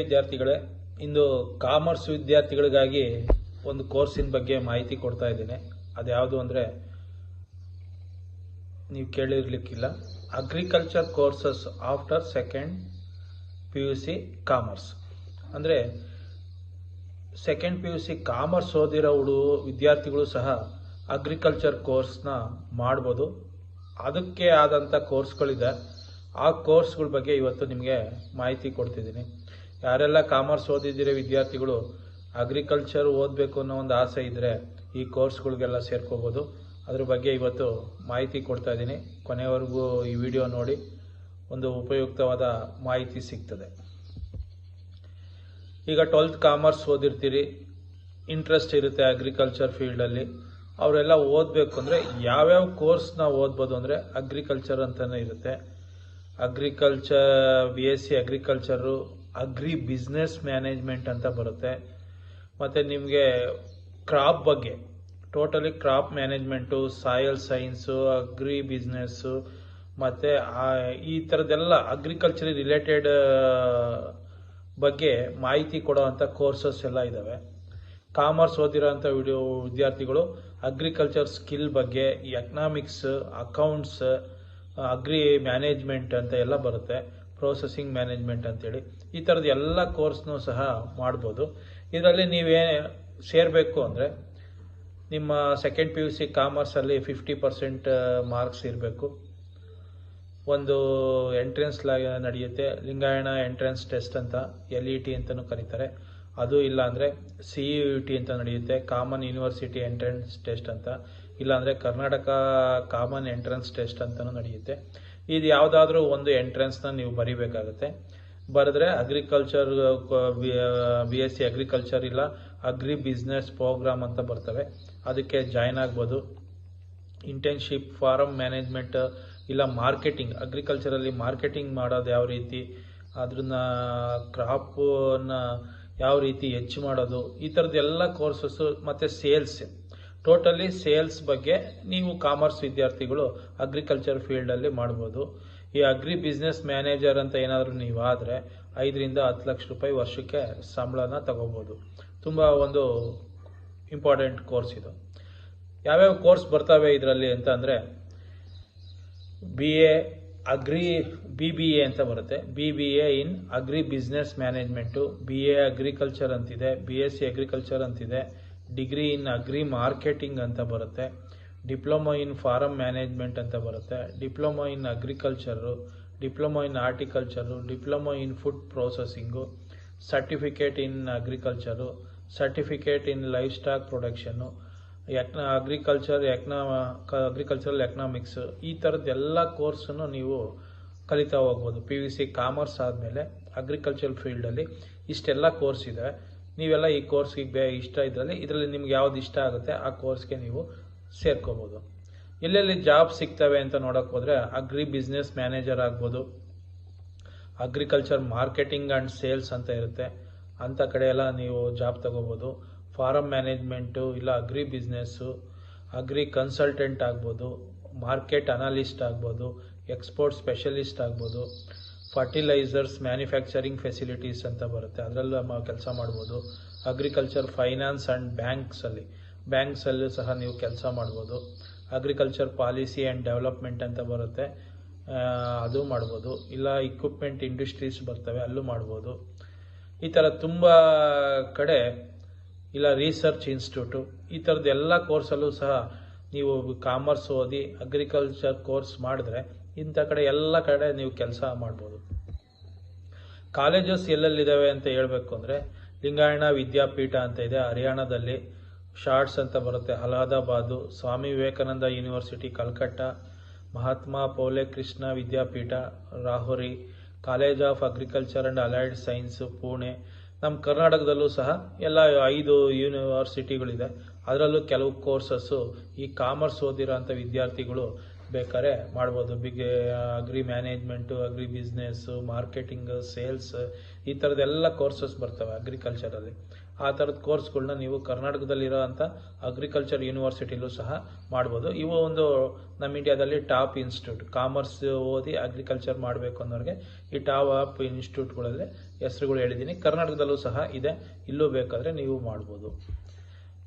ವಿದ್ಯಾರ್ಥಿಗಳೇ, ಇಂದು ಕಾಮರ್ಸ್ ವಿದ್ಯಾರ್ಥಿಗಳಿಗಾಗಿ ಒಂದು ಕೋರ್ಸಿನ ಬಗ್ಗೆ ಮಾಹಿತಿ ಕೊಡ್ತಾ ಇದ್ದೀನಿ. ಅದು ಯಾವುದು ಅಂದರೆ, ನೀವು ಕೇಳಿರ್ಲಿಕ್ಕಿಲ್ಲ, agriculture courses after second PUC commerce. ಅಂದರೆ ಸೆಕೆಂಡ್ PUC ಕಾಮರ್ಸ್ ಓದಿರೋ ವಿದ್ಯಾರ್ಥಿಗಳು ಸಹ ಅಗ್ರಿಕಲ್ಚರ್ ಕೋರ್ಸ್ನ ಮಾಡ್ಬೋದು. ಅದಕ್ಕೆ ಆದಂಥ ಕೋರ್ಸ್ಗಳಿದೆ. ಆ ಕೋರ್ಸ್ಗಳ ಬಗ್ಗೆ ಇವತ್ತು ನಿಮಗೆ ಮಾಹಿತಿ ಕೊಡ್ತಿದ್ದೀನಿ. ಯಾರೆಲ್ಲ ಕಾಮರ್ಸ್ ಓದಿದ್ದೀರಿ ವಿದ್ಯಾರ್ಥಿಗಳು, ಅಗ್ರಿಕಲ್ಚರ್ ಓದಬೇಕು ಅನ್ನೋ ಒಂದು ಆಸೆ ಇದ್ದರೆ ಈ ಕೋರ್ಸ್ಗಳಿಗೆಲ್ಲ ಸೇರ್ಕೋಬೋದು. ಅದ್ರ ಬಗ್ಗೆ ಇವತ್ತು ಮಾಹಿತಿ ಕೊಡ್ತಾ ಇದ್ದೀನಿ. ಕೊನೆವರೆಗೂ ಈ ವಿಡಿಯೋ ನೋಡಿ, ಒಂದು ಉಪಯುಕ್ತವಾದ ಮಾಹಿತಿ ಸಿಗ್ತದೆ. ಈಗ 12th ಕಾಮರ್ಸ್ ಓದಿರ್ತೀರಿ, ಇಂಟ್ರೆಸ್ಟ್ ಇರುತ್ತೆ ಅಗ್ರಿಕಲ್ಚರ್ ಫೀಲ್ಡಲ್ಲಿ. ಅವರೆಲ್ಲ ಓದಬೇಕು ಅಂದರೆ ಯಾವ್ಯಾವ ಕೋರ್ಸ್ನ ಓದ್ಬೋದು ಅಂದರೆ ಅಗ್ರಿಕಲ್ಚರ್ ಅಂತಲೇ ಇರುತ್ತೆ. Agriculture BSc agriculture, agri business management ಅಂತ ಬರುತ್ತೆ. ಮತ್ತು ನಿಮಗೆ ಕ್ರಾಪ್ ಬಗ್ಗೆ, totally crop management, soil science, agri business, ಮತ್ತು ಈ ಥರದ್ದೆಲ್ಲ ಅಗ್ರಿಕಲ್ಚರ್ ರಿಲೇಟೆಡ್ ಬಗ್ಗೆ ಮಾಹಿತಿ ಕೊಡೋವಂಥ ಕೋರ್ಸಸ್ ಎಲ್ಲ ಇದ್ದಾವೆ. ಕಾಮರ್ಸ್ ಓದಿರೋಂಥ ವಿದ್ಯಾರ್ಥಿಗಳು ಅಗ್ರಿಕಲ್ಚರ್ ಸ್ಕಿಲ್ ಬಗ್ಗೆ, ಎಕನಾಮಿಕ್ಸ್, ಅಕೌಂಟ್ಸ್, ಅಗ್ರಿ ಮ್ಯಾನೇಜ್ಮೆಂಟ್ ಅಂತ ಎಲ್ಲ ಬರುತ್ತೆ, ಪ್ರೊಸೆಸಿಂಗ್ ಮ್ಯಾನೇಜ್ಮೆಂಟ್ ಅಂತೇಳಿ. ಈ ಥರದ ಎಲ್ಲ ಕೋರ್ಸ್ನೂ ಸಹ ಮಾಡ್ಬೋದು. ಇದರಲ್ಲಿ ನೀವೇ ಸೇರಬೇಕು ಅಂದರೆ ನಿಮ್ಮ ಸೆಕೆಂಡ್ PUC ಕಾಮರ್ಸಲ್ಲಿ 50% ಮಾರ್ಕ್ಸ್ ಇರಬೇಕು. ಒಂದು ಎಂಟ್ರೆನ್ಸ್ ನಡೆಯುತ್ತೆ, ಲಿಂಗಾಯಣ ಎಂಟ್ರೆನ್ಸ್ ಟೆಸ್ಟ್ ಅಂತ, LET ಅಂತಲೂ ಕರೀತಾರೆ. ಅದು ಇಲ್ಲ ಅಂದರೆ CUET ಅಂತ ನಡೆಯುತ್ತೆ, ಕಾಮನ್ ಯೂನಿವರ್ಸಿಟಿ ಎಂಟ್ರೆನ್ಸ್ ಟೆಸ್ಟ್ ಅಂತ. ಇಲ್ಲಾಂದರೆ ಕರ್ನಾಟಕ ಕಾಮನ್ ಎಂಟ್ರೆನ್ಸ್ ಟೆಸ್ಟ್ ಅಂತಲೂ ನಡೆಯುತ್ತೆ. ಇದು ಯಾವುದಾದ್ರೂ ಒಂದು ಎಂಟ್ರೆನ್ಸ್ನ ನೀವು ಬರೀಬೇಕಾಗುತ್ತೆ. ಬರೆದ್ರೆ ಅಗ್ರಿಕಲ್ಚರ್ BSc ಅಗ್ರಿಕಲ್ಚರ್ ಇಲ್ಲ ಅಗ್ರಿ ಬಿಸ್ನೆಸ್ ಪ್ರೋಗ್ರಾಮ್ ಅಂತ ಬರ್ತವೆ, ಅದಕ್ಕೆ ಜಾಯ್ನ್ ಆಗ್ಬೋದು. ಇಂಟರ್ನ್ಶಿಪ್, ಫಾರಮ್ ಮ್ಯಾನೇಜ್ಮೆಂಟ್ ಇಲ್ಲ ಮಾರ್ಕೆಟಿಂಗ್, ಅಗ್ರಿಕಲ್ಚರಲ್ಲಿ ಮಾರ್ಕೆಟಿಂಗ್ ಮಾಡೋದು ಯಾವ ರೀತಿ, ಅದನ್ನ ಕ್ರಾಪನ್ನ ಯಾವ ರೀತಿ ಹೆಚ್ಚು ಮಾಡೋದು, ಈ ಥರದ್ದು ಎಲ್ಲ ಕೋರ್ಸಸ್ಸು. ಮತ್ತು ಸೇಲ್ಸ್, ಟೋಟಲಿ ಸೇಲ್ಸ್ ಬಗ್ಗೆ ನೀವು ಕಾಮರ್ಸ್ ವಿದ್ಯಾರ್ಥಿಗಳು ಅಗ್ರಿಕಲ್ಚರ್ ಫೀಲ್ಡಲ್ಲಿ ಮಾಡ್ಬೋದು. ಈ ಅಗ್ರಿ ಬಿಸ್ನೆಸ್ ಮ್ಯಾನೇಜರ್ ಅಂತ ಏನಾದರೂ ನೀವು ಆದರೆ 5 ರಿಂದ 10 ಲಕ್ಷ ರೂಪಾಯಿ ವರ್ಷಕ್ಕೆ ಸಂಬಳನ ತಗೋಬೋದು. ತುಂಬ ಒಂದು ಇಂಪಾರ್ಟೆಂಟ್ ಕೋರ್ಸ್ ಇದು. ಯಾವ್ಯಾವ ಕೋರ್ಸ್ ಬರ್ತವೆ ಇದರಲ್ಲಿ ಅಂತ ಅಂದರೆ, BA ಅಗ್ರಿ BBA ಅಂತ ಬರುತ್ತೆ, BBA in agri business management, BA agriculture ಅಂತಿದೆ, BSc ಅಗ್ರಿಕಲ್ಚರ್ ಅಂತಿದೆ, ಡಿಗ್ರಿ ಇನ್ ಅಗ್ರಿ ಮಾರ್ಕೆಟಿಂಗ್ ಅಂತ ಬರುತ್ತೆ, ಡಿಪ್ಲೊಮಾ ಇನ್ ಫಾರಮ್ ಮ್ಯಾನೇಜ್ಮೆಂಟ್ ಅಂತ ಬರುತ್ತೆ, diploma in agriculture, diploma in horticulture, diploma in food processing, certificate in agriculture, certificate in livestock production, agricultural economics. ಈ ಥರದ್ದೆಲ್ಲ ಕೋರ್ಸನ್ನು ನೀವು ಕಲಿತಾ ಹೋಗ್ಬೋದು. PUC ಕಾಮರ್ಸ್ ಆದಮೇಲೆ ಅಗ್ರಿಕಲ್ಚರ್ ಫೀಲ್ಡಲ್ಲಿ ಇಷ್ಟೆಲ್ಲ ಕೋರ್ಸ್ ಇದೆ. ನೀವೆಲ್ಲ ಈ ಕೋರ್ಸ್ಗೆ ಇಷ್ಟ ಇದರಲ್ಲಿ ನಿಮ್ಗೆ ಯಾವ್ದು ಇಷ್ಟ ಆಗುತ್ತೆ ಆ ಕೋರ್ಸ್ಗೆ ನೀವು ಸೇರ್ಕೋಬೋದು. ಎಲ್ಲೆಲ್ಲಿ ಜಾಬ್ ಸಿಗ್ತವೆ ಅಂತ ನೋಡೋಕೆ ಹೋದರೆ, ಅಗ್ರಿ ಬಿಸ್ನೆಸ್ ಮ್ಯಾನೇಜರ್ ಆಗ್ಬೋದು, ಅಗ್ರಿಕಲ್ಚರ್ ಮಾರ್ಕೆಟಿಂಗ್ ಆ್ಯಂಡ್ ಸೇಲ್ಸ್ ಅಂತ ಇರುತ್ತೆ, ಅಂಥ ಕಡೆ ಎಲ್ಲ ನೀವು ಜಾಬ್ ತಗೋಬೋದು. ಫಾರಮ್ ಮ್ಯಾನೇಜ್ಮೆಂಟು ಇಲ್ಲ ಅಗ್ರಿ ಬಿಸ್ನೆಸ್ಸು, ಅಗ್ರಿ ಕನ್ಸಲ್ಟೆಂಟ್ ಆಗ್ಬೋದು, ಮಾರ್ಕೆಟ್ ಅನಾಲಿಸ್ಟ್ ಆಗ್ಬೋದು, ಎಕ್ಸ್ಪೋರ್ಟ್ ಸ್ಪೆಷಲಿಸ್ಟ್ ಆಗ್ಬೋದು, ಫರ್ಟಿಲೈಸರ್ಸ್ ಮ್ಯಾನುಫ್ಯಾಕ್ಚರಿಂಗ್ ಫೆಸಿಲಿಟೀಸ್ ಅಂತ ಬರುತ್ತೆ, ಅದರಲ್ಲೂ ಕೆಲಸ ಮಾಡ್ಬೋದು. ಅಗ್ರಿಕಲ್ಚರ್ ಫೈನಾನ್ಸ್ ಆ್ಯಂಡ್ ಬ್ಯಾಂಕ್ಸಲ್ಲೂ ಸಹ ನೀವು ಕೆಲಸ ಮಾಡ್ಬೋದು. ಅಗ್ರಿಕಲ್ಚರ್ ಪಾಲಿಸಿ ಆ್ಯಂಡ್ ಡೆವಲಪ್ಮೆಂಟ್ ಅಂತ ಬರುತ್ತೆ, ಅದು ಮಾಡ್ಬೋದು. ಇಲ್ಲ ಇಕ್ವಿಪ್ಮೆಂಟ್ ಇಂಡಸ್ಟ್ರೀಸ್ ಬರ್ತವೆ, ಅಲ್ಲೂ ಮಾಡ್ಬೋದು. ಈ ಥರ ತುಂಬ ಕಡೆ, ಇಲ್ಲ ರಿಸರ್ಚ್ ಇನ್ಸ್ಟಿಟ್ಯೂಟು, ಈ ಥರದ್ದು ಎಲ್ಲ ಕೋರ್ಸಲ್ಲೂ ಸಹ ನೀವು ಕಾಮರ್ಸ್ ಓದಿ ಅಗ್ರಿಕಲ್ಚರ್ ಕೋರ್ಸ್ ಮಾಡಿದ್ರೆ ಇಂಥ ಕಡೆ ಎಲ್ಲ ಕಡೆ ನೀವು ಕೆಲಸ ಮಾಡ್ಬೋದು. ಕಾಲೇಜಸ್ ಎಲ್ಲೆಲ್ಲಿದ್ದಾವೆ ಅಂತ ಹೇಳಬೇಕು ಅಂದರೆ, ಲಿಂಗಾಯಣ ವಿದ್ಯಾಪೀಠ ಅಂತ ಇದೆ ಹರಿಯಾಣದಲ್ಲಿ, ಶಾರ್ಟ್ಸ್ ಅಂತ ಬರುತ್ತೆ Allahabad, Swami Vivekananda university Calcutta, Mahatma Phule Krishi Vidyapeeth Rahuri, college of agriculture and allied science Pune. ನಮ್ಮ ಕರ್ನಾಟಕದಲ್ಲೂ ಸಹ ಎಲ್ಲ 5 ಯೂನಿವರ್ಸಿಟಿಗಳಿದೆ. ಅದರಲ್ಲೂ ಕೆಲವು ಕೋರ್ಸಸ್ಸು ಈ ಕಾಮರ್ಸ್ ಓದಿರೋಂಥ ವಿದ್ಯಾರ್ಥಿಗಳು ಬೇಕಾದ್ರೆ ಮಾಡ್ಬೋದು. Agri management, agri business, marketing, sales, ಈ ಥರದ್ದೆಲ್ಲ ಕೋರ್ಸಸ್ ಬರ್ತವೆ ಅಗ್ರಿಕಲ್ಚರಲ್ಲಿ. ಆ ಥರದ ಕೋರ್ಸ್ಗಳನ್ನ ನೀವು ಕರ್ನಾಟಕದಲ್ಲಿರೋ ಅಂಥ ಅಗ್ರಿಕಲ್ಚರ್ ಯೂನಿವರ್ಸಿಟಿಲೂ ಸಹ ಮಾಡ್ಬೋದು. ಇವು ಒಂದು ನಮ್ಮ ಇಂಡಿಯಾದಲ್ಲಿ ಟಾಪ್ ಇನ್ಸ್ಟಿಟ್ಯೂಟ್, ಕಾಮರ್ಸ್ ಓದಿ ಅಗ್ರಿಕಲ್ಚರ್ ಮಾಡಬೇಕು ಅನ್ನೋರಿಗೆ ಈ ಟಾಪ್ ಇನ್ಸ್ಟಿಟ್ಯೂಟ್ಗಳಲ್ಲಿ ಹೆಸರುಗಳು ಹೇಳಿದ್ದೀನಿ. ಕರ್ನಾಟಕದಲ್ಲೂ ಸಹ ಇದೆ, ಇಲ್ಲೂ ಬೇಕಾದರೆ ನೀವು ಮಾಡ್ಬೋದು.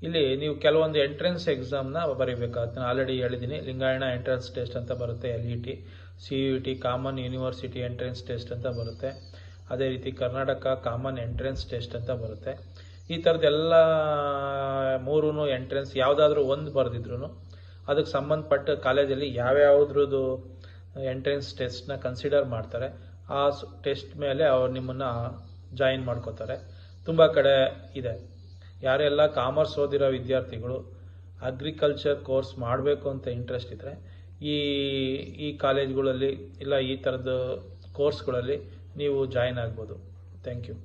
ಇಲ್ಲಿ ನೀವು ಕೆಲವೊಂದು ಎಂಟ್ರೆನ್ಸ್ ಎಕ್ಸಾಮ್ನ ಬರೀಬೇಕಾಗುತ್ತೆ. ಆಲ್ರೆಡಿ ಹೇಳಿದ್ದೀನಿ, ಲಿಂಗಾಯಣ ಎಂಟ್ರೆನ್ಸ್ ಟೆಸ್ಟ್ ಅಂತ ಬರುತ್ತೆ, LET, CUET common university entrance test ಅಂತ ಬರುತ್ತೆ. ಅದೇ ರೀತಿ ಕರ್ನಾಟಕ ಕಾಮನ್ ಎಂಟ್ರೆನ್ಸ್ ಟೆಸ್ಟ್ ಅಂತ ಬರುತ್ತೆ. ಈ ಥರದ್ದೆಲ್ಲ 3 ಎಂಟ್ರೆನ್ಸ್ ಯಾವುದಾದ್ರೂ ಒಂದು ಬರೆದಿದ್ರು ಅದಕ್ಕೆ ಸಂಬಂಧಪಟ್ಟ ಕಾಲೇಜಲ್ಲಿ ಯಾವ್ಯಾವುದ್ರದ್ದು ಎಂಟ್ರೆನ್ಸ್ ಟೆಸ್ಟ್ನ ಕನ್ಸಿಡರ್ ಮಾಡ್ತಾರೆ, ಆ ಟೆಸ್ಟ್ ಮೇಲೆ ಅವ್ರು ನಿಮ್ಮನ್ನು ಜಾಯಿನ್ ಮಾಡ್ಕೋತಾರೆ. ತುಂಬ ಕಡೆ ಇದೆ. ಯಾರೆಲ್ಲ ಕಾಮರ್ಸ್ ಓದಿರೋ ವಿದ್ಯಾರ್ಥಿಗಳು ಅಗ್ರಿಕಲ್ಚರ್ ಕೋರ್ಸ್ ಮಾಡಬೇಕು ಅಂತ ಇಂಟ್ರೆಸ್ಟ್ ಇದ್ದರೆ ಈ ಕಾಲೇಜ್ಗಳಲ್ಲಿ ಇಲ್ಲ ಈ ಥರದ ಕೋರ್ಸ್ಗಳಲ್ಲಿ ನೀವು ಜಾಯಿನ್ ಆಗ್ಬೋದು. Thank you.